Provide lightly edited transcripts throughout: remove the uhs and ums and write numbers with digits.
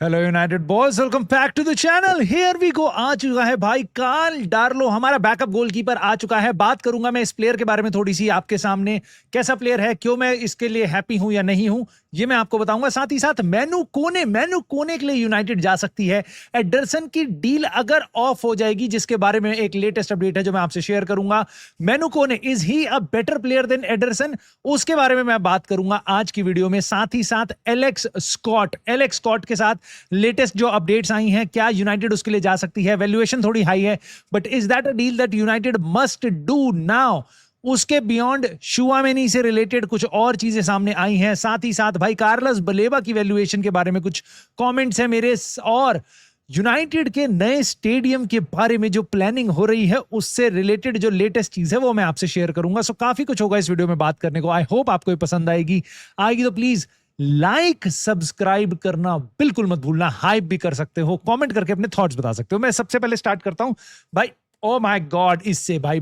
Hello United boys, welcome back to the channel. Here we go. आ चुका है भाई कार्ल डार्लो, हमारा बैकअप गोलकीपर आ चुका है। बात करूंगा मैं इस प्लेयर के बारे में थोड़ी सी आपके सामने। कैसा प्लेयर है, क्यों मैं इसके लिए हैप्पी हूं या नहीं हूं, ये मैं आपको बताऊंगा। साथ ही साथ मैनू कोने के लिए यूनाइटेड जा सकती है। एडरसन की डील अगर ऑफ हो जाएगी, जिसके बारे में एक लेटेस्ट अपडेट है जो मैं आपसे शेयर करूंगा। Manu Kone, is he a better player than Ederson, उसके बारे में मैं बात करूंगा आज की वीडियो में। साथ ही साथ एलेक्स स्कॉट के साथ लेटेस्ट जो अपडेट्स आई हैं, क्या यूनाइटेड उसके लिए जा सकती है। वैल्यूएशन थोड़ी हाई है, but is that a deal that United must do now. उसके बियॉन्ड शुआमेनी से रिलेटेड कुछ और चीजें सामने आई हैं। साथ ही साथ भाई कार्लस बलेबा की वैल्यूएशन के बारे में कुछ कमेंट्स हैं मेरे, और यूनाइटेड के नए स्टेडियम के बारे में जो प्लानिंग हो रही है उससे रिलेटेड जो लेटेस्ट चीज है वो मैं आपसे शेयर करूंगा। सो काफी कुछ होगा इस वीडियो में बात करने को। आई होप आपको ये पसंद आएगी तो प्लीज लाइक सब्सक्राइब करना बिल्कुल मत भूलना। हाइप भी कर सकते हो, कमेंट करके अपने थॉट्स बता सकते हो। मैं सबसे पहले स्टार्ट करता हूं भाई। ओ माय गॉड, इससे भाई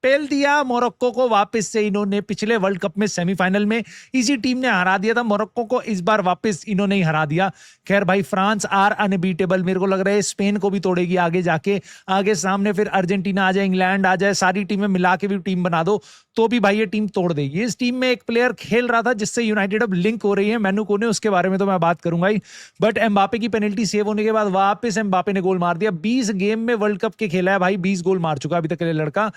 पेल दिया मोरक्को को वापस से इन्होंने। पिछले वर्ल्ड कप में सेमीफाइनल में इसी टीम ने हरा दिया था मोरक्को को, इस बार वापस इन्होंने ही हरा दिया। खैर भाई, फ्रांस आर अनबीटेबल। मेरे को लग रहा है स्पेन को भी तोड़ेगी आगे जाके। आगे सामने फिर अर्जेंटीना आ जाए, इंग्लैंड आ जाए, सारी टीमें मिला के भी टीम बना दो तो भी भाई ये टीम तोड़ देगी। इस टीम में एक प्लेयर खेल रहा था जिससे यूनाइटेड अब लिंक हो रही है, मैनू कोने, उसके बारे में तो मैं बात करूंगा ही। बट एम्बापे की पेनल्टी सेव होने के बाद वापस एम्बापे ने गोल मार दिया। 20 गेम में वर्ल्ड कप के खेला है भाई, 20 गोल मार चुका अभी तक के लिए लड़का।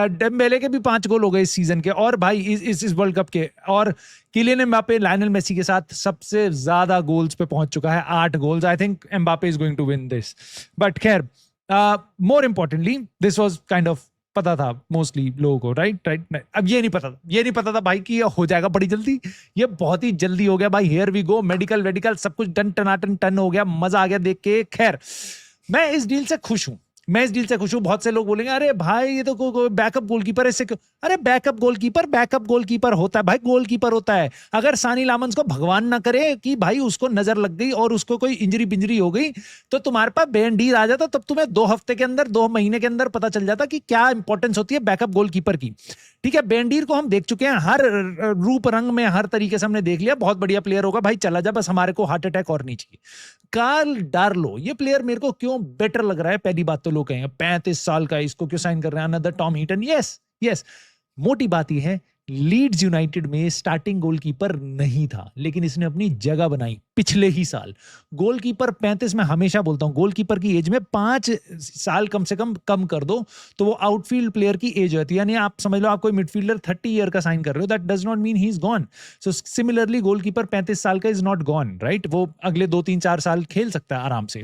डेम्बेले के भी 5 गोल हो गए इस सीजन के, और भाई इस वर्ल्ड कप के। और किलियन एम्बापे लायनल मेसी के साथ सबसे ज्यादा गोल्स पे पहुंच चुका है, 8 goals. I think Mbappe is going to win this. But खैर, more importantly this was kind of पता था मोस्टली लोगों को, राइट। अब ये नहीं पता था भाई कि ये हो जाएगा बड़ी जल्दी। ये बहुत ही जल्दी हो गया भाई। हियर वी गो, मेडिकल सब कुछ डन टनाटन टन हो गया। मजा आ गया देख के। खैर, मैं इस डील से खुश हूं। बहुत से लोग बोलेंगे अरे भाई ये तो बैकअप गोलकीपर है, इससे क्यों। अरे बैकअप गोलकीपर होता है भाई, गोलकीपर होता है। अगर सानी लामंस को भगवान ना करे कि भाई उसको नजर लग गई और उसको कोई इंजरी बिंजरी हो गई, तो तुम्हारे पास बेंडीर आ जाता, तब तुम्हें 2 हफ्ते के अंदर, 2 महीने के अंदर पता चल जाता कि क्या इंपॉर्टेंस होती है बैकअप गोलकीपर की। ठीक है, बेंडीर को हम देख चुके हैं हर रूप रंग में, हर तरीके से हमने देख लिया। बहुत बढ़िया प्लेयर होगा भाई, चला जा, बस हमारे को हार्ट अटैक और नहीं चाहिए। कार्ल डार्लो, ये प्लेयर मेरे को क्यों बेटर लग रहा है। पहली बात तो लोग कहेंगे 35 साल का, इसको क्यों साइन कर रहे हैं, अनदर टॉम हीटन। यस, मोटी बात यह है, लीड्स यूनाइटेड में स्टार्टिंग गोलकीपर नहीं था, लेकिन इसने अपनी जगह बनाई पिछले ही साल। गोलकीपर 35, मैं हमेशा बोलता हूं गोलकीपर की एज में 5 साल कम से कम कर दो तो वो आउटफील्ड प्लेयर की एज होती है। यानी आप समझ लो, आप कोई मिडफील्डर 30 ईयर का साइन कर रहे हो, that does not mean he is gone. So similarly goalkeeper 35 साल का इज नॉट गॉन, राइट। वो अगले 2-3-4 साल खेल सकता है आराम से।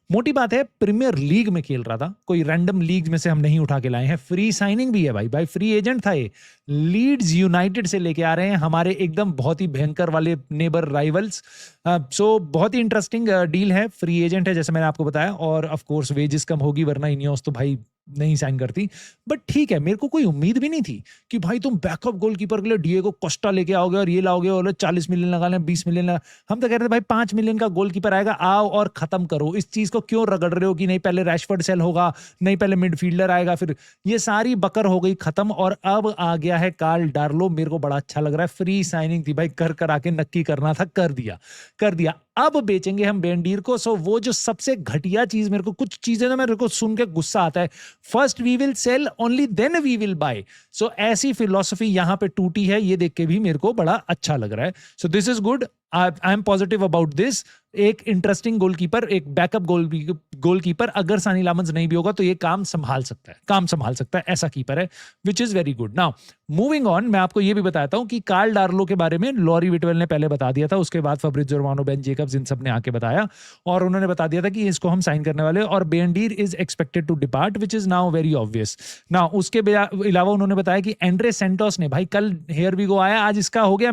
मोटी बात है, प्रीमियर लीग में खेल रहा था, कोई रैंडम लीग में से हम नहीं उठा के लाए हैं। फ्री साइनिंग भी है भाई फ्री एजेंट था ये। लीड्स यूनाइटेड से लेके आ रहे हैं, हमारे एकदम बहुत ही भयंकर वाले नेबर राइवल्स। सो बहुत ही इंटरेस्टिंग डील है। फ्री एजेंट है जैसे मैंने आपको बताया, और ऑफ कोर्स वेजेस कम होगी, वरना इनियोस तो भाई नहीं साइन करती। बट ठीक है, मेरे को कोई उम्मीद भी नहीं थी कि भाई तुम बैकअप गोलकीपर के लिए डिएगो कोस्टा लेके आओगे और ये लाओगे और 40 मिलियन लगा लें, 20 मिलियन लगा। हम तो कह रहे थे भाई 5 मिलियन का गोलकीपर आएगा, आओ और खत्म करो। इस चीज को क्यों रगड़ रहे हो कि नहीं पहले रैशफोर्ड सेल होगा, नहीं पहले मिडफील्डर आएगा, फिर ये सारी बकर हो गई खत्म, और अब आ गया है कार्ल डार्लो। मेरे को बड़ा अच्छा लग रहा है। फ्री साइनिंग थी भाई, कर आके नक्की करना था, कर दिया। अब बेचेंगे हम बेंडीर को। सो वो जो सबसे घटिया चीज, मेरे को कुछ चीजें ना मेरे को सुन के गुस्सा आता है। First we will sell, only then we will buy. So ऐसी फिलॉसफी यहां पे टूटी है, ये देख के भी मेरे को बड़ा अच्छा लग रहा है। So this is good, I am positive about this. एक इंटरेस्टिंग गोलकीपर, एक बैकअप गोलकीपर, अगर सानी लामंस नहीं भी होगा तो ये काम संभाल सकता है, ऐसा कीपर है, which is very good. Now moving on, मैं आपको ये भी बताता हूं कि कार्ल डार्लो के बारे में लॉरी विटवेल ने पहले बता दिया था, उसके बाद फब्रिज़ियो रोमानो, बेन जेकब्स, इन सब ने आके बताया, और उन्होंने बता दिया था कि इसको हम साइन करने वाले, और Bayindir is expected to depart, which is now very obvious. Now उसके अलावा उन्होंने बताया कि एंड्रे सेंटोस ने, भाई कल हेयर वी गो आया, आज इसका हो गया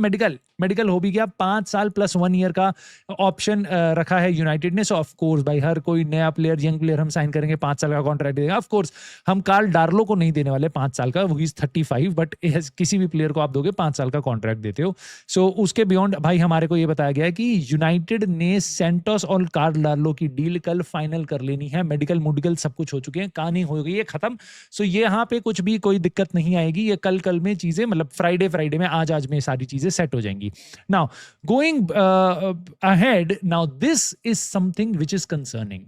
मेडिकल हो भी गया। 5 साल प्लस 1 ईयर का ऑप्शन रखा है यूनाइटेड ने। सो ऑफ कोर्स भाई, हर कोई नया प्लेयर, यंग प्लेयर हम साइन करेंगे, 5 साल का कॉन्ट्रैक्ट देंगे। ऑफ कोर्स हम कार्ल डार्लो को नहीं देने वाले 5 साल का, वो इज 35, बट किसी भी प्लेयर को आप दोगे 5 साल का कॉन्ट्रैक्ट देते हो। सो उसके बियॉन्ड भाई हमारे को ये बताया गया है कि यूनाइटेड ने सेंटोस और कार्ल डार्लो की डील कल फाइनल कर लेनी है। मेडिकल सब कुछ हो चुके हैं, कहानी हो गई है खत्म। सो ये यहाँ पे कुछ भी कोई दिक्कत नहीं आएगी। ये कल में चीजें, मतलब फ्राइडे में, आज में सारी चीजें सेट हो जाएंगी। जाएंगी। Now going ahead, now this is something which is concerning.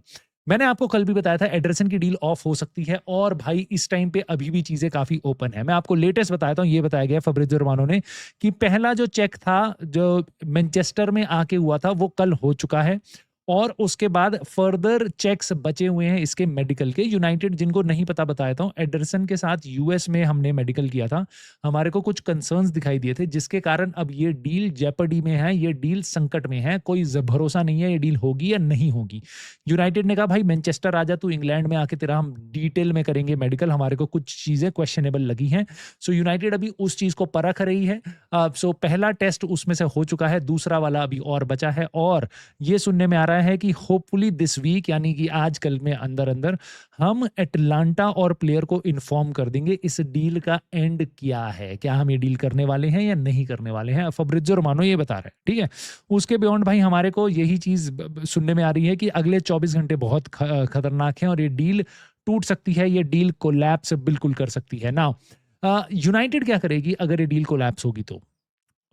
मैंने आपको कल भी बताया था एडरसन की डील ऑफ हो सकती है, और भाई इस टाइम पे अभी भी चीजें काफी ओपन है। मैं आपको लेटेस्ट बताया था, ये बताया गया फब्रिज़ियो रोमानो ने कि पहला जो चेक था जो मैनचेस्टर में आके हुआ था वो कल हो चुका है, और उसके बाद फर्दर चेक्स बचे हुए हैं इसके मेडिकल के। यूनाइटेड, जिनको नहीं पता बताया था, एडरसन के साथ यूएस में हमने मेडिकल किया था, हमारे को कुछ कंसर्न्स दिखाई दिए थे, जिसके कारण अब ये डील जेपर्डी में है, ये डील संकट में है, कोई भरोसा नहीं है ये डील होगी या नहीं होगी। यूनाइटेड ने कहा भाई मैनचेस्टर आजा, तू इंग्लैंड में आके तेरा हम डिटेल में करेंगे मेडिकल, हमारे को कुछ चीजें क्वेश्चनेबल लगी हैं। सो यूनाइटेड अभी उस चीज को परख रही है। सो पहला टेस्ट उसमें से हो चुका है, दूसरा वाला अभी और बचा है, और ये सुनने में आ रहा है कि होपफुली दिस वीक, यानी कि आज कल में अंदर अंदर हम एटलांटा और प्लेयर को इन्फॉर्म कर देंगे इस डील का एंड क्या है, क्या हम ये डील करने वाले हैं या नहीं करने वाले हैं। फब्रिज़ियो रोमानो ये बता रहे हैं, ठीक है। उसके बियॉन्ड भाई हमारे को यही चीज सुनने में आ रही है कि अगले 24 घंटे बहुत खतरनाक हैं, और ये डील टूट सकती है, ये डील कोलैप्स बिल्कुल कर सकती है। नाउ यूनाइटेड क्या करेगी अगर ये डील कोलैप्स होगी? तो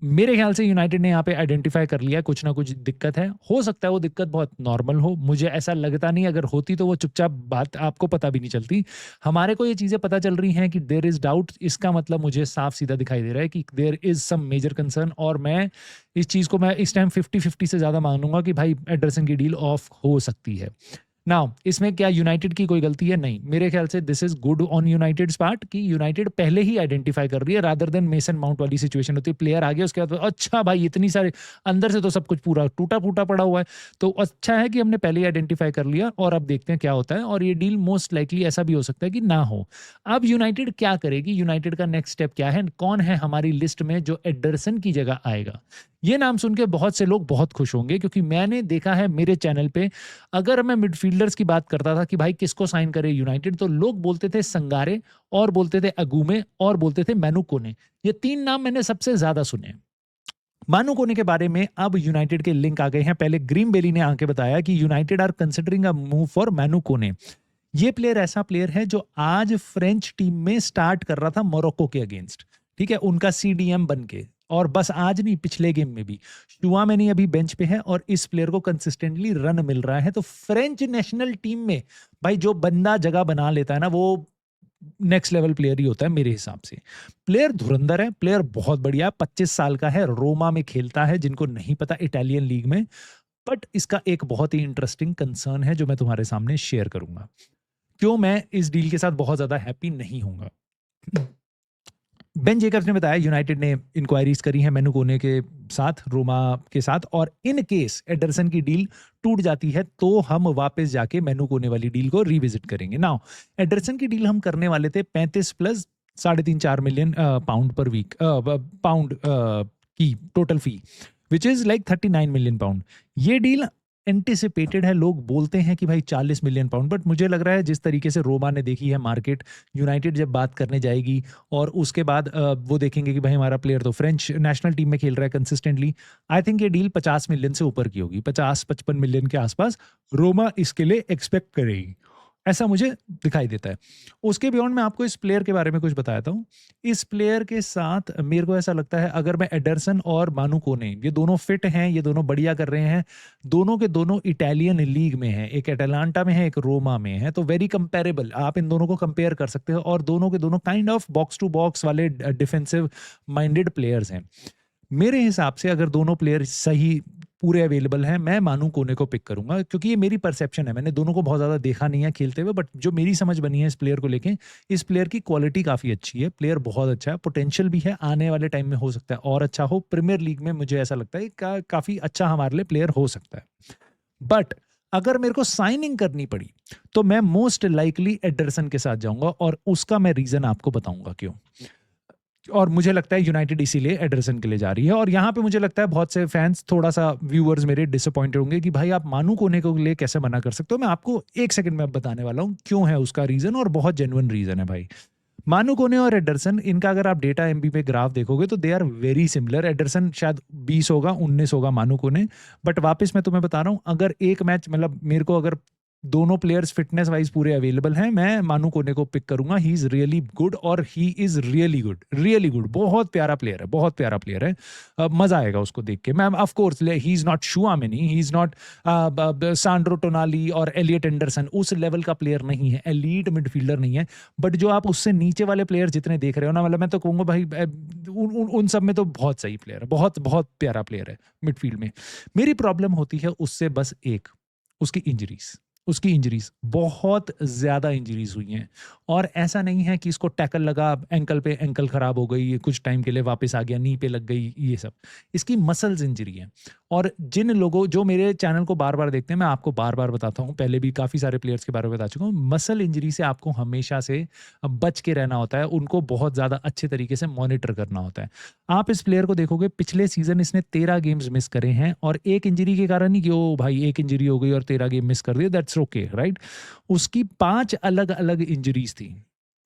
मेरे ख्याल से यूनाइटेड ने यहाँ पे आइडेंटिफाई कर लिया कुछ ना कुछ दिक्कत है। हो सकता है वो दिक्कत बहुत नॉर्मल हो, मुझे ऐसा लगता नहीं, अगर होती तो वो चुपचाप बात आपको पता भी नहीं चलती। हमारे को ये चीजें पता चल रही हैं कि देयर इज डाउट, इसका मतलब मुझे साफ सीधा दिखाई दे रहा है कि there is some major concern, और मैं इस चीज को मैं इस टाइम 50-50 से ज्यादा मानूंगा कि भाई एडरसन की डील ऑफ हो सकती है। नाउ इसमें क्या यूनाइटेड की कोई गलती है? नहीं, मेरे ख्याल से this is good on United's part कि यूनाइटेड पहले ही आइडेंटिफाई कर रही है, रादर देन मेसन माउंट वाली सिचुएशन होती है, प्लेयर आ गया उसके बाद अच्छा भाई इतनी सारे अंदर से तो सब कुछ पूरा टूटा फूटा पड़ा हुआ है, तो अच्छा है कि हमने पहले ही आइडेंटिफाई कर लिया, और अब देखते हैं क्या होता है। और ये डील मोस्ट लाइकली ऐसा भी हो सकता है कि ना हो। अब यूनाइटेड क्या करेगी, यूनाइटेड का नेक्स्ट स्टेप क्या है, कौन है हमारी लिस्ट में जो एडरसन की जगह आएगा? ये नाम सुन के बहुत से लोग बहुत खुश होंगे, क्योंकि मैंने देखा है मेरे चैनल पे, अगर मैं मिडफील्डर्स की बात करता था कि भाई किसको साइन करे यूनाइटेड, तो लोग बोलते थे संगारे, और बोलते थे अगूमे, और बोलते थे मैनू कोने। ये 3 नाम मैंने सबसे ज्यादा सुने। मानू कोने के बारे में अब यूनाइटेड के लिंक आ गए हैं। पहले ग्रीम बेली ने आके बताया कि United are considering a move for Manu Kone. ये प्लेयर ऐसा प्लेयर है जो आज फ्रेंच टीम में स्टार्ट कर रहा था मोरक्को के अगेंस्ट, ठीक है, उनका सीडीएम बन के, और बस आज नहीं पिछले गेम में भी शुआ में नहीं अभी बेंच पे है, और इस प्लेयर को कंसिस्टेंटली रन मिल रहा है। तो फ्रेंच नेशनल टीम में भाई जो बंदा जगह बना लेता है ना, वो नेक्स्ट लेवल प्लेयर ही होता है मेरे हिसाब से। प्लेयर धुरंधर है, प्लेयर बहुत बढ़िया, 25 साल का है, रोमा में खेलता है, जिनको नहीं पता इटालियन लीग में। बट इसका एक बहुत ही इंटरेस्टिंग कंसर्न है जो मैं तुम्हारे सामने शेयर करूंगा, क्यों मैं इस डील के साथ बहुत ज्यादा हैप्पी नहीं होऊंगा। बेन जेकब्स ने बताया यूनाइटेड ने इंक्वायरीज करी है मेनू कोने के साथ, रोमा के साथ, और इन केस एडरसन की डील टूट जाती है तो हम वापस जाके मेनू कोने वाली डील को रिविजिट करेंगे। नाउ एडरसन की डील हम करने वाले थे 35 plus 3.5-4 million pound per week, pound की total fee, which is like 39 million pound. ये डील एंटिसिपेटेड है, लोग बोलते हैं कि भाई 40 मिलियन पाउंड, बट मुझे लग रहा है जिस तरीके से रोमा ने देखी है मार्केट, यूनाइटेड जब बात करने जाएगी और उसके बाद वो देखेंगे कि भाई हमारा प्लेयर तो फ्रेंच नेशनल टीम में खेल रहा है कंसिस्टेंटली, आई थिंक ये डील 50 मिलियन से ऊपर की होगी, 50-55 मिलियन के आसपास रोमा इसके लिए एक्सपेक्ट करेगी, ऐसा मुझे दिखाई देता है। उसके बियॉन्ड मैं आपको इस प्लेयर के बारे में कुछ बताता हूँ। इस प्लेयर के साथ मेरे को ऐसा लगता है, अगर मैं एडरसन और मानू कोने, ये दोनों फिट हैं, ये दोनों बढ़िया कर रहे हैं, दोनों के दोनों इटालियन लीग में हैं, एक एटलांटा में है, एक रोमा में है, तो वेरी कंपेरेबल, आप इन दोनों को कंपेयर कर सकते हो, और दोनों के दोनों kind of box to box वाले डिफेंसिव माइंडेड प्लेयर्स हैं। मेरे हिसाब से अगर दोनों प्लेयर सही पूरे अवेलेबल हैं, मैं मानू कोने को पिक करूंगा, क्योंकि ये मेरी परसेप्शन है, मैंने दोनों को बहुत ज्यादा देखा नहीं है खेलते हुए, बट जो मेरी समझ बनी है इस प्लेयर को लेके, इस प्लेयर की क्वालिटी काफी अच्छी है, प्लेयर बहुत अच्छा है, पोटेंशियल भी है, आने वाले टाइम में हो सकता है और अच्छा हो, प्रीमियर लीग में मुझे ऐसा लगता है काफी अच्छा हमारे लिए प्लेयर हो सकता है। बट अगर मेरे को साइनिंग करनी पड़ी तो मैं मोस्ट लाइकली एडरसन के साथ जाऊंगा, और उसका मैं रीजन आपको बताऊंगा क्यों। और मुझे लगता है यूनाइटेड इसीलिए एडरसन के लिए जा रही है, और यहाँ पे मुझे लगता है बहुत से फैंस, थोड़ा सा व्यूअर्स मेरे डिसअपॉइंटेड होंगे कि भाई आप मानू कोने को लिए कैसे मना कर सकते हो। मैं आपको 1 सेकंड में अब बताने वाला हूँ क्यों है उसका रीजन, और बहुत जेन्युइन रीजन है भाई। मानू कोने और एडरसन, इनका अगर आप डेटा एमबी पे ग्राफ देखोगे तो they are very similar. Ederson शायद 20 होगा, 19 होगा मानू कोने, बट वापस मैं तुम्हें बता रहा हूँ, अगर एक मैच, मतलब मेरे को अगर दोनों प्लेयर्स फिटनेस वाइज पूरे अवेलेबल हैं। मैं मानू कोने को पिक करूंगा। ही इज रियली गुड और ही इज रियली गुड। बहुत प्यारा प्लेयर है, बहुत प्यारा प्लेयर है। मजा आएगा उसको देख के। मैं of course he is not Tchouameni, he is not Sandro Tonali और एलियट एंडरसन, उस लेवल का प्लेयर नहीं है, एलीट मिडफील्डर नहीं है। बट जो आप उससे नीचे वाले प्लेयर जितने देख रहे हो ना, मतलब मैं तो कहूंगा भाई उन सब में तो बहुत सही प्लेयर है, बहुत बहुत प्यारा प्लेयर है मिडफील्ड में। मेरी प्रॉब्लम होती है उससे बस एक, उसकी इंजरीज बहुत ज्यादा इंजरीज हुई हैं। और ऐसा नहीं है कि इसको टैकल लगा एंकल पे, एंकल खराब हो गई, कुछ टाइम के लिए वापस आ गया, नी पे लग गई, ये सब इसकी मसल्स इंजरी है। और जिन लोगों जो मेरे चैनल को बार बार देखते हैं, मैं आपको बार बार बताता हूँ, पहले भी काफी सारे प्लेयर्स के बारे में बता चुका हूँ, मसल इंजरी से आपको हमेशा से बच के रहना होता है, उनको बहुत ज्यादा अच्छे तरीके से मॉनिटर करना होता है। आप इस प्लेयर को देखोगे, पिछले सीजन इसने 13 गेम्स मिस करे हैं, और एक इंजरी के कारण ही कि ओ भाई एक इंजरी हो गई और 13 गेम मिस कर दिए, दैट्स ओके राइट। उसकी 5 अलग अलग इंजरीज थी,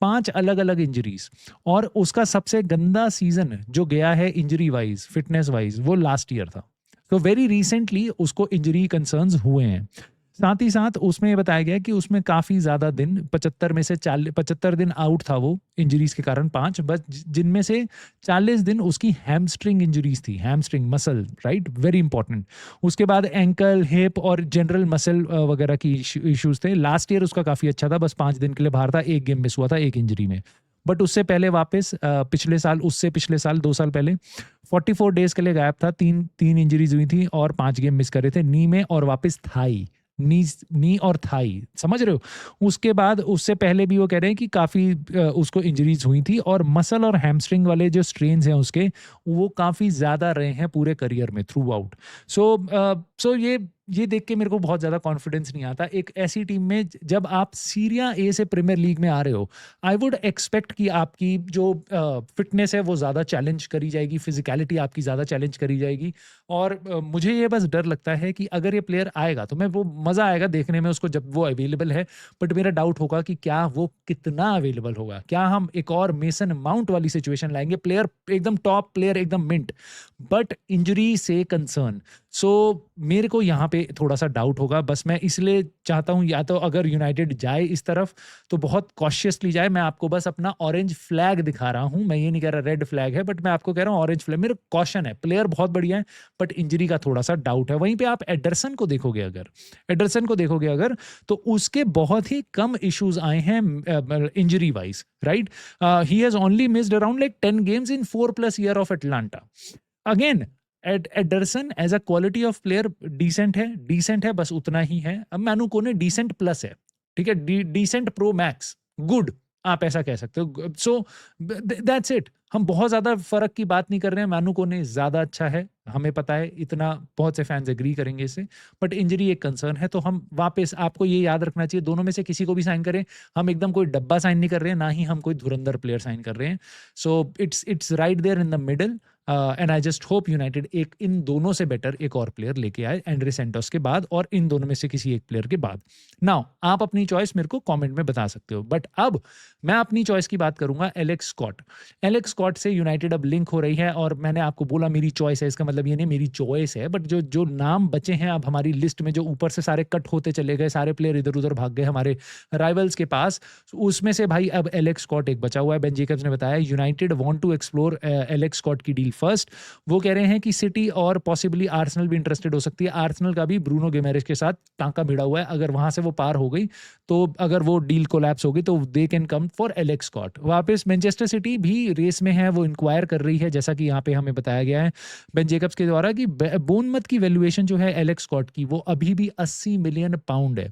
5 अलग अलग इंजरीज। और उसका सबसे गंदा सीजन जो गया है इंजरी वाइज, फिटनेस वाइज, वो लास्ट ईयर था। तो वेरी रिसेंटली उसको इंजरी कंसर्न्स हुए हैं। साथ ही साथ उसमें ये बताया गया कि उसमें काफी ज्यादा दिन, 75 में से 45 दिन आउट था वो इंजरीज के कारण, 5 बस, जिनमें से 40 दिन उसकी हैमस्ट्रिंग इंजरीज थी, hamstring muscle, right, very important. उसके बाद एंकल, हिप और जनरल मसल वगैरह की इश्यूज थे। लास्ट ईयर उसका काफी अच्छा था, बस 5 दिन के लिए बाहर था, एक गेम मिस हुआ था एक इंजरी में। बट उससे पहले वापस पिछले साल, उससे पिछले साल 2 साल पहले 44 डेज के लिए गायब था, तीन इंजरीज हुई थी और 5 गेम मिस करे थे, नी में और वापस थाई, नी और थाई, समझ रहे हो। उसके बाद उससे पहले भी वो कह रहे हैं कि काफी उसको इंजरीज हुई थी, और मसल और हैमस्ट्रिंग वाले जो स्ट्रेन्स हैं उसके, वो काफी ज्यादा रहे हैं पूरे करियर में थ्रू आउट। सो ये देख के मेरे को बहुत ज्यादा कॉन्फिडेंस नहीं आता एक ऐसी टीम में, जब आप सीरिया ए से प्रीमियर लीग में आ रहे हो। आई वुड एक्सपेक्ट कि आपकी जो फिटनेस है वो ज्यादा चैलेंज करी जाएगी, फिजिकलिटी आपकी ज्यादा चैलेंज करी जाएगी। और मुझे ये बस डर लगता है कि अगर ये प्लेयर आएगा तो मैं, वो मजा आएगा देखने में उसको जब वो अवेलेबल है। बट मेरा डाउट होगा कि क्या वो कितना अवेलेबल होगा, क्या हम एक और मेसन माउंट वाली सिचुएशन लाएंगे, प्लेयर एकदम टॉप प्लेयर, एकदम मिंट, बट इंजरी से कंसर्न। सो मेरे को यहाँ पे थोड़ा सा डाउट होगा। बस मैं इसलिए चाहता हूँ, या तो अगर यूनाइटेड जाए इस तरफ तो बहुत कॉशियसली जाए। मैं आपको बस अपना ऑरेंज फ्लैग दिखा रहा हूँ, मैं ये नहीं कह रहा रेड फ्लैग है, बट मैं आपको कह रहा हूँ ऑरेंज फ्लैग। मेरा कॉशन है, प्लेयर बहुत बढ़िया है बट इंजरी का थोड़ा सा डाउट है। वहीं पे आप एडरसन को देखोगे अगर, तो उसके बहुत ही कम इश्यूज आए हैं injury wise, right. He has only missed around like 10 games in 4+ year of Atlanta. Again Ederson as a quality of player decent है, बस उतना ही है। अब मैनू कोने डिसेंट प्लस है, ठीक है, डिसेंट प्रो मैक्स, गुड, आप ऐसा कह सकते हो। So that's it. हम बहुत ज्यादा फर्क की बात नहीं कर रहे हैं। मैनू कोने ज्यादा अच्छा है, हमें पता है, इतना बहुत से फैंस एग्री करेंगे इससे। बट इंजरी एक कंसर्न है, तो हम वापस, आपको ये याद रखना चाहिए, दोनों में से किसी को भी साइन करें, हम एकदम कोई डब्बा साइन नहीं कर रहे हैं, ना ही हम कोई धुरंधर प्लेयर साइन कर रहे हैं। So it's right there in the middle. And I just hope United एक इन दोनों से बेटर एक और प्लेयर लेके आए, एंड्रे सेंटोस के बाद और इन दोनों में से किसी एक प्लेयर के बाद। नाउ आप अपनी चॉइस मेरे को कमेंट में बता सकते हो, बट अब मैं अपनी चॉइस की बात करूंगा, एलेक्स स्कॉट से यूनाइटेड अब लिंक हो रही है। और मैंने आपको बोला मेरी चॉइस है, इसका मतलब ये नहीं मेरी चॉइस है, बट जो जो नाम बचे हैं अब हमारी लिस्ट में, जो ऊपर से सारे कट होते चले गए, सारे प्लेयर इधर उधर भाग गए हमारे राइवल्स के पास, उसमें से भाई अब एलेक्स स्कॉट एक बचा हुआ है। बेन जेकब्स ने बताया United want to explore Alex Scott की डील फर्स्ट। वो कह रहे हैं कि सिटी और पॉसिबली आर्सेनल भी इंटरेस्टेड हो सकती है। आर्सेनल का भी ब्रूनो गिमेरेस के साथ टांका भिड़ा हुआ है, अगर वहां से वो पार हो गई, तो अगर वो डील कोलैप्स हो गई, तो they can come for Alex Scott. वापस मैनचेस्टर सिटी भी रेस में है, वो इंक्वायर कर रही है, जैसा कि यहाँ पे हमें बताया गया है बेन जेकब्स के द्वारा कि बोर्नमथ की वैल्यूएशन जो है एलेक्स स्कॉट की, वो अभी भी 80 मिलियन पाउंड है।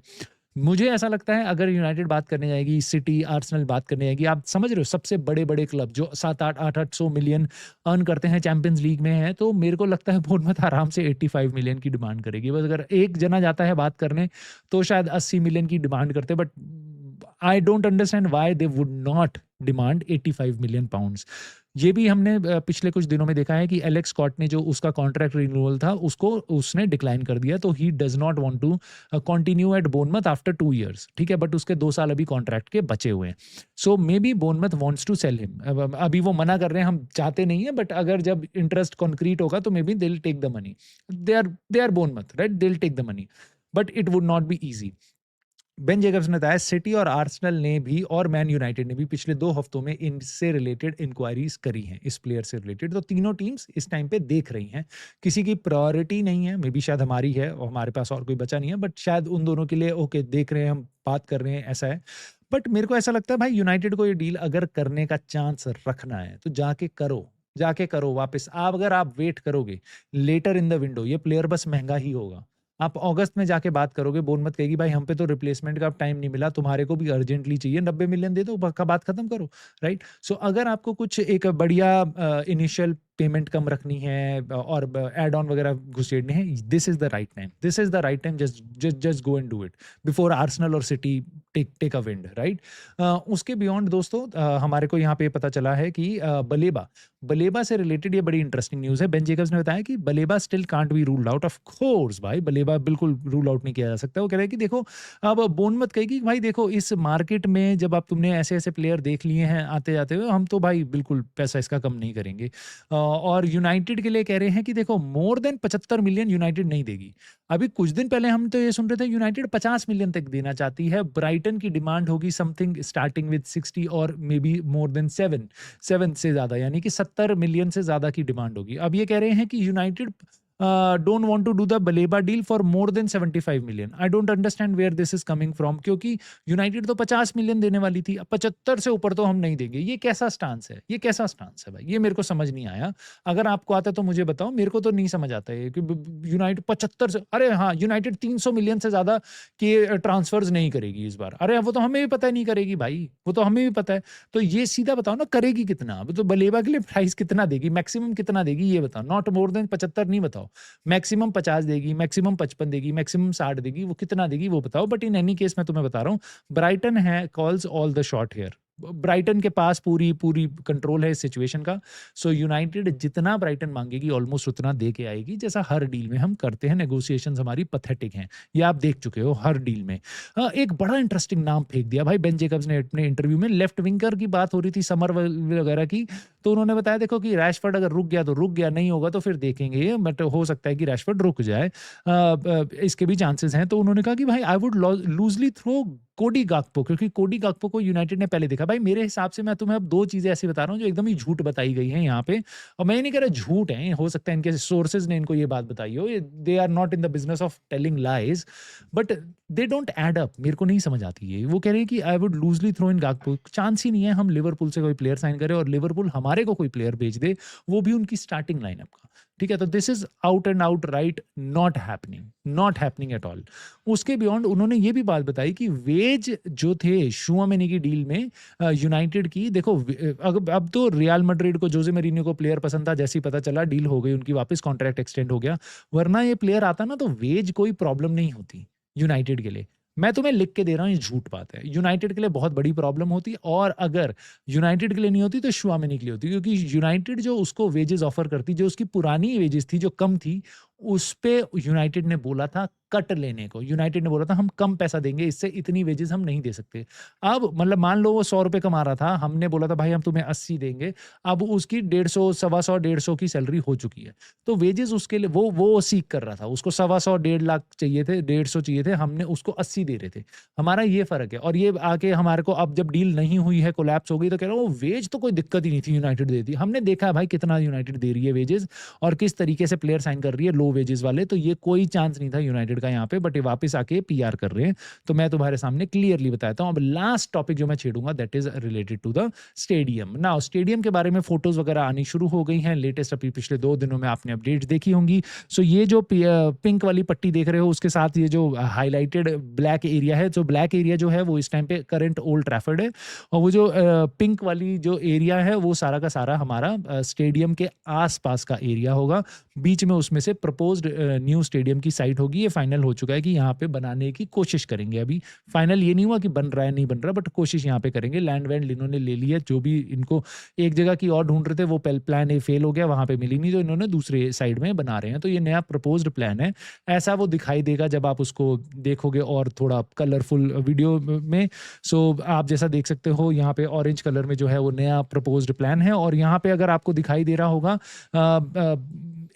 मुझे ऐसा लगता है अगर यूनाइटेड बात करने जाएगी, सिटी, आर्सेनल बात करने जाएगी, आप समझ रहे हो सबसे बड़े बड़े क्लब जो 7-8-800 मिलियन अर्न करते हैं चैंपियंस लीग में है, तो मेरे को लगता है बोर्नमथ आराम से 85 मिलियन की डिमांड करेगी। बस अगर एक जना जाता है बात करने तो शायद 80 मिलियन की डिमांड करते, but I don't understand why they would not demand 85 million pounds. ये भी हमने पिछले कुछ दिनों में देखा है कि एलेक्स स्कॉट ने जो उसका कॉन्ट्रैक्ट रिन्यूअल था उसको उसने डिक्लाइन कर दिया, तो he does not want to continue at Bournemouth after 2 years, ठीक है, बट उसके 2 साल अभी कॉन्ट्रैक्ट के बचे हुए हैं। So maybe Bournemouth wants to sell him. अभी वो मना कर रहे हैं, हम चाहते नहीं है, बट अगर जब इंटरेस्ट कॉन्क्रीट होगा तो maybe they will take the money. They are Bournemouth, right, they will take the money, but it would not be easy. Ben Jacobs ने बताया सिटी और आर्सेनल ने भी और मैन यूनाइटेड ने भी पिछले 2 हफ्तों में इनसे रिलेटेड इंक्वायरीज करी हैं, इस प्लेयर से रिलेटेड। तो तीनों टीम्स इस टाइम पे देख रही हैं। किसी की प्रायोरिटी नहीं है, मे बी शायद हमारी है और हमारे पास और कोई बचा नहीं है, बट शायद उन दोनों के लिए ओके देख रहे हैं, हम बात कर रहे हैं, ऐसा है। बट मेरे को ऐसा लगता है भाई यूनाइटेड को ये डील अगर करने का चांस रखना है तो जाके करो वापस। अगर आप वेट करोगे लेटर इन द विंडो, ये प्लेयर बस महंगा ही होगा। आप अगस्त में जाके बात करोगे, बोर्नमथ कहेगी भाई हम पे तो रिप्लेसमेंट का टाइम नहीं मिला, तुम्हारे को भी अर्जेंटली चाहिए, 90 मिलियन दे दो, का बात खत्म करो, राइट। सो अगर आपको कुछ एक बढ़िया इनिशियल पेमेंट कम रखनी है और एड ऑन वगैरह घुसेड़ने हैं, this is the right time, just go and do it before Arsenal और City take a wind, right. उसके बियॉन्ड दोस्तों हमारे को यहाँ पे पता चला है कि बलेबा से रिलेटेड ये बड़ी इंटरेस्टिंग न्यूज़ है। बेन जेकब्स ने बताया कि Baleba still can't be ruled out. Of course भाई, बलेबा बिल्कुल रूल आउट नहीं किया जा सकता। वो कह रहे हैं कि देखो, अब बोर्नमथ कहेगी भाई देखो इस मार्केट में जब आप तुमने ऐसे प्लेयर देख लिए हैं आते जाते हुए, हम तो भाई बिल्कुल पैसा इसका कम नहीं करेंगे। और यूनाइटेड के लिए कह रहे हैं कि देखो मोर देन 75 मिलियन यूनाइटेड नहीं देगी। अभी कुछ दिन पहले हम तो ये सुन रहे थे यूनाइटेड 50 मिलियन तक देना चाहती है। ब्राइटन की डिमांड होगी समथिंग स्टार्टिंग विद 60 और मे बी मोर देन 7 से ज्यादा, यानी कि 70 मिलियन से ज्यादा की डिमांड होगी। अब ये कह रहे हैं कि United don't want to do the Baleba deal for more than 75 million. I don't understand where this is coming from, क्योंकि यूनाइटेड तो 50 मिलियन देने वाली थी, अब 75 से ऊपर तो हम नहीं देंगे। ये कैसा स्टांस है, भाई, ये मेरे को समझ नहीं आया। अगर आपको आता है तो मुझे बताओ, मेरे को तो नहीं समझ आता है कि यूनाइटेड 75 से, अरे हाँ यूनाइटेड 300 मिलियन से ज्यादा के ट्रांसफर्स नहीं करेगी इस बार। अरे वो तो हमें भी पता नहीं करेगी भाई, वो तो हमें भी पता है। तो ये सीधा बताओ ना, करेगी कितना? अब तो बलेबा के लिए प्राइस कितना देगी, मैक्सिमम कितना देगी ये बताओ। नॉट मोर देन 75 नहीं बताओ, मैक्सिमम 50 देगी, मैक्सिमम 55 देगी, मैक्सिमम 60 देगी, वो कितना देगी वो बताओ। बट इन एनी केस मैं तुम्हें बता रहा हूँ, ब्राइटन है calls all the shot here. Brighton के पास पूरी कंट्रोल है इस सिचुएशन का। सो यूनाइटेड जितना ब्राइटन मांगेगी ऑलमोस्ट उतना दे के आएगी, जैसा हर डील में हम करते हैं। नेगोशिएशंस हमारी पथेटिक हैं, ये आप देख चुके हो हर डील में। एक बड़ा इंटरेस्टिंग नाम फेंक दिया भाई बेन जेकब्स ने अपने इंटरव्यू में। लेफ्ट विंगर की बात हो रही थी, समर वगैरह की, तो उन्होंने बताया देखो कि रैशफोर्ड अगर रुक गया तो रुक गया, नहीं होगा तो फिर देखेंगे, बट हो सकता है कि रैशफोर्ड रुक जाए, इसके भी चांसेस हैं। तो उन्होंने कहा कि भाई आई वुड लूजली थ्रो कोडी गाकपो, क्योंकि कोडी गाकपो को यूनाइटेड ने पहले देखा। भाई मेरे हिसाब से मैं तुम्हें अब 2 चीजें ऐसी बता रहा हूँ जो एकदम ही झूठ बताई गई हैं यहाँ पे, और मैं नहीं कह रहा झूठ है, हो सकता है इनके सोर्सेज ने इनको ये बात बताई हो, they are not in the business of telling lies, but they don't add up. मेरे को नहीं समझ आती है। वो कह रहे हैं कि I would loosely throw in Gakpo, chance ही नहीं है हम लिवरपूल से कोई प्लेयर साइन करें और लिवरपूल हमारे को कोई प्लेयर भेज दे, वो भी उनकी स्टार्टिंग लाइनअप का, ठीक है। तो this is out and out right not happening at all. उसके बियॉन्ड उन्होंने ये भी बात बताई कि वेज जो थे शुआमेनी की डील में यूनाइटेड की, देखो अब तो रियल मैड्रिड को जोसे मरीनियो को प्लेयर पसंद था, जैसे ही पता चला डील हो गई उनकी, वापस कॉन्ट्रैक्ट एक्सटेंड हो गया। वरना ये प्लेयर आता ना तो वेज कोई प्रॉब्लम नहीं होती यूनाइटेड के लिए। मैं तुम्हें लिख के दे रहा हूँ, ये झूठ बात है। यूनाइटेड के लिए बहुत बड़ी प्रॉब्लम होती, और अगर यूनाइटेड के लिए नहीं होती तो शुआमेनी के लिए होती, क्योंकि यूनाइटेड जो उसको वेजेस ऑफर करती, जो उसकी पुरानी वेजेस थी जो कम थी, उस पे यूनाइटेड ने बोला था कट लेने को। यूनाइटेड ने बोला था हम कम पैसा देंगे, इससे इतनी वेजेस हम नहीं दे सकते। अब मतलब मान लो वो 100 रुपए कमा रहा था, हमने बोला था भाई हम तुम्हें 80 देंगे, अब उसकी 150, 125, 150 की सैलरी हो चुकी है। तो वेजेस उसके लिए वो सीख कर रहा था, उसको 125, 1.5 लाख चाहिए थे, 150 चाहिए थे, हमने उसको 80 दे रहे थे। हमारा ये फर्क है। और ये आके हमारे को अब जब डील नहीं हुई है, कोलैप्स हो गई, तो कह रहा हूँ वेज तो कोई दिक्कत ही नहीं थी, यूनाइटेड देती। हमने देखा है भाई कितना यूनाइटेड दे रही है वेजेस और किस तरीके से प्लेयर साइन कर रही है लो वेजेस वाले, तो ये कोई चांस नहीं था यूनाइटेड का यहाँ पे, बट ये वापस आके पीआर कर रहे हैं। तो मैं तुम्हारे सामने क्लियरली बताता हूँ। अब लास्ट टॉपिक जो मैं छेड़ूंगा that is related to the stadium. Now stadium के बारे में फोटोज वगैरह आनी शुरू हो गई हैं, लेटेस्ट अभी पिछले 2 दिनों में आपने अपडेट्स देखी होंगी। सो ये जो पिंक वाली पट्टी देख रहे हो, उसके साथ ये जो हाईलाइटेड ब्लैक एरिया है, जो ब्लैक एरिया जो है वो इस टाइम पे करंट ओल्ड ट्रैफर्ड है, और वो जो पिंक वाली जो एरिया है वो सारा का सारा हमारा स्टेडियम के आसपास का एरिया होगा। बीच में उसमें से प्रपोज्ड न्यू स्टेडियम की साइट होगी। ये फाइनल हो चुका है कि यहाँ पे बनाने की कोशिश करेंगे। अभी फाइनल ये नहीं हुआ कि बन रहा है नहीं बन रहा, बट कोशिश यहाँ पे करेंगे। लैंड वैंड इन्होंने ले लिया, जो भी इनको एक जगह की और ढूंढ रहे थे वो प्लान ए फेल हो गया, वहां पे मिली नहीं, तो इन्होंने दूसरे साइड में बना रहे हैं। तो ये नया प्रपोज्ड प्लान है, ऐसा वो दिखाई देगा जब आप उसको देखोगे और थोड़ा कलरफुल वीडियो में। सो आप जैसा देख सकते हो यहाँ पे ऑरेंज कलर में जो है वो नया प्रपोज्ड प्लान है। और यहाँ पे अगर आपको दिखाई दे रहा होगा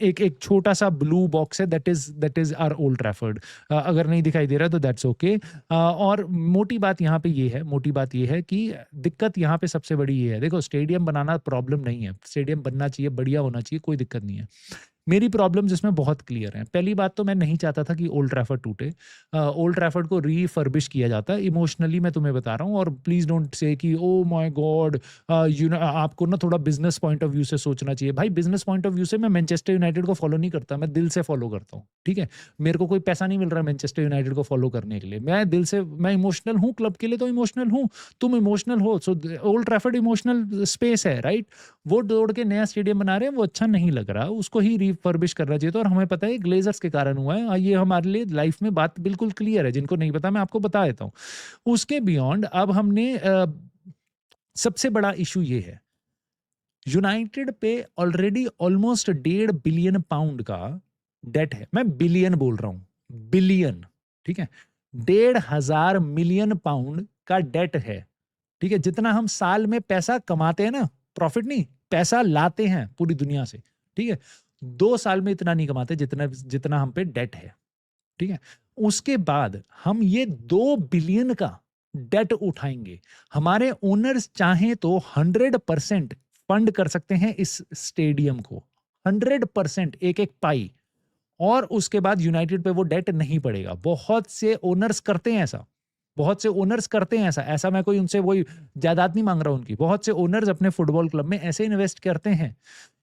एक एक छोटा सा ब्लू बॉक्स है, that is our Old Trafford. अगर नहीं दिखाई दे रहा तो दैट्स ओके। और मोटी बात यहाँ पे ये है कि दिक्कत यहाँ पे सबसे बड़ी ये है, देखो स्टेडियम बनाना प्रॉब्लम नहीं है, स्टेडियम बनना चाहिए, बढ़िया होना चाहिए, कोई दिक्कत नहीं है। मेरी प्रॉब्लम्स इसमें बहुत क्लियर हैं। पहली बात तो मैं नहीं चाहता था कि ओल्ड ट्रैफर्ड टूटे। ओल्ड ट्रैफर्ड को रीफर्बिश किया जाता है, इमोशनली मैं तुम्हें बता रहा हूँ। और प्लीज डोंट से कि ओ माय गॉड, आपको ना थोड़ा बिजनेस पॉइंट ऑफ व्यू से सोचना चाहिए। भाई बिजनेस पॉइंट ऑफ व्यू से मैं मैनचेस्टर यूनाइटेड को फॉलो नहीं करता, मैं दिल से फॉलो करता हूँ, ठीक है। मेरे को कोई पैसा नहीं मिल रहा मैनचेस्टर यूनाइटेड को फॉलो करने के लिए, मैं दिल से, मैं इमोशनल हूँ क्लब के लिए, तो इमोशनल हूँ, तुम इमोशनल हो। So old Trafford emotional space है, राइट। वो तोड़ के नया स्टेडियम बना रहे हैं, वो अच्छा नहीं लग रहा, उसको ही रिफर्बिश करना चाहिए था। और हमें पता है ग्लेजर्स के कारण हुआ है, ये हमारे लिए लाइफ में बात बिल्कुल क्लियर है। जिनको नहीं पता मैं आपको बता देता हूं। उसके बियॉन्ड अब हमने सबसे बड़ा इशू ये है, यूनाइटेड पे ऑलरेडी ऑलमोस्ट 1.5 बिलियन पाउंड का डेट है। मैं बिलियन बोल रहा हूं, बिलियन, ठीक है। 1,500 मिलियन पाउंड का डेट है, ठीक है। जितना हम साल में पैसा कमाते हैं ना, प्रॉफिट नहीं, पैसा लाते हैं पूरी दुनिया से, ठीक है, 2 साल में इतना नहीं कमाते जितना हम पे डेट है, ठीक है। उसके बाद हम ये 2 बिलियन का डेट उठाएंगे। हमारे ओनर्स चाहें तो 100% फंड कर सकते हैं इस स्टेडियम को, 100%, एक एक पाई। और उसके बाद यूनाइटेड पे वो डेट नहीं पड़ेगा। बहुत से ओनर्स करते हैं ऐसा, बहुत से ओनर्स करते हैं ऐसा मैं कोई उनसे वही जायदाद नहीं मांग रहा उनकी, बहुत से ओनर्स अपने फुटबॉल क्लब में ऐसे इन्वेस्ट करते हैं।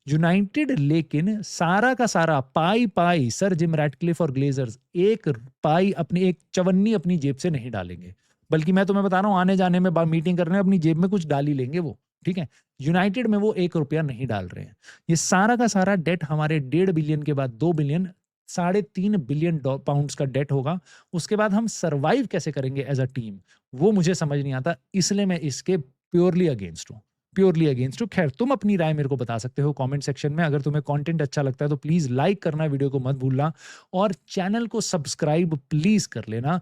यूनाइटेड लेकिन सारा का सारा पाई सर जिम रैटक्लिफ और ग्लेजर्स एक पाई अपनी, एक चवन्नी अपनी जेब से नहीं डालेंगे। बल्कि मैं तुम्हें बता रहा हूं, आने जाने में मीटिंग करने में अपनी जेब में कुछ डाल ही लेंगे वो, ठीक है। यूनाइटेड में वो 1 रुपया नहीं डाल रहे हैं। ये सारा का सारा डेट हमारे 1.5 बिलियन के बाद 2 बिलियन, 3.5 बिलियन पाउंड्स का डेट होगा। उसके बाद हम सरवाइव कैसे करेंगे एज अ टीम, वो मुझे समझ नहीं आता। इसलिए मैं इसके प्योरली अगेंस्ट हूँ, प्योरली अगेंस्ट हूँ। खैर, तुम अपनी राय मेरे को बता सकते हो कमेंट सेक्शन में। अगर तुम्हें कंटेंट अच्छा लगता है तो प्लीज लाइक करना, वीडियो को मत भूलना, और चैनल को सब्सक्राइब प्लीज कर लेना,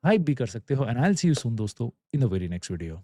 हाइप भी कर सकते हो। And I will see you soon दोस्तों in the very next video.